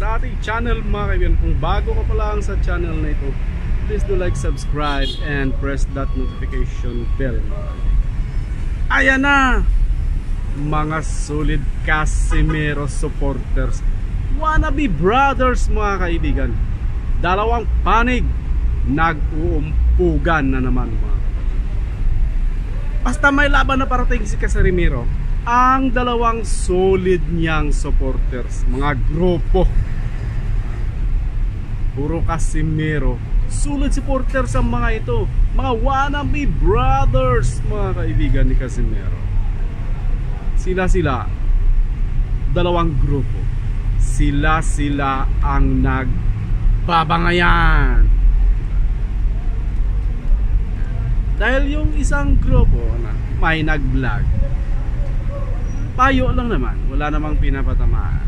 sa ating channel mga kaibigan. Kung bago ka pa lang sa channel na ito, please do like, subscribe, and press that notification bell. Ayan na, mga solid Casimiro supporters, wannabe brothers mga kaibigan. Dalawang panig, nag-uumpugan na naman mga. Basta may laban na parating si Casimiro, ang dalawang solid niyang supporters, mga grupo, puro Casimiro, solid supporters ang mga ito, mga wannabe brothers mga kaibigan ni Casimiro. Sila dalawang grupo, sila ang nagbabangayan. Dahil yung isang grupo na may nag-vlog, payo lang naman, wala namang pinapatamaan,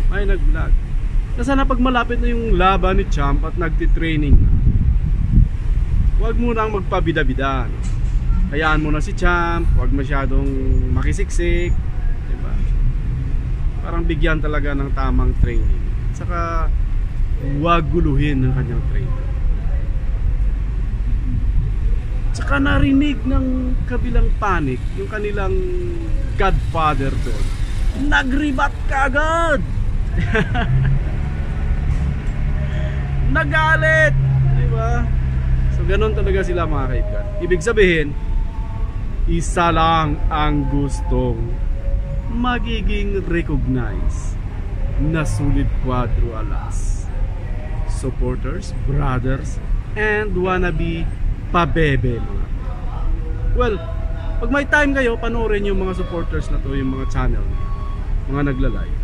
may nag-vlog na sana pag malapit na yung laban ni Champ at nagtitraining na, huwag mo nang magpabida-bida, no? Hayaan mo na si Champ, huwag masyadong makisiksik, diba? Parang bigyan talaga ng tamang training, saka huwag guluhin ng kanyang training. Saka narinig ng kabilang panik, yung kanilang godfather doon, nagribat kagad. Nagalit, diba? So ganun talaga sila mga kaibigan. Ibig sabihin, isa lang ang gustong magiging recognize na solid quadro alas supporters, brothers, and wannabe pabebe mga. Well, pag may time kayo, panoorin yung mga supporters na to, yung mga channel, mga nagla-live.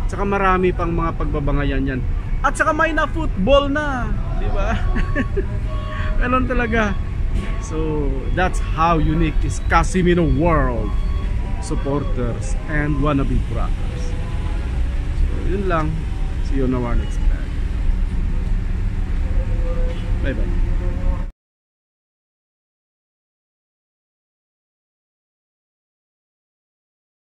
Tsaka marami pang mga pagbabangayan yan. At saka may na football na, di ba? Ganun talaga. So, that's how unique is Casimiro World supporters and wannabe brothers. So, yun lang. See you on our next vlog. Bye bye.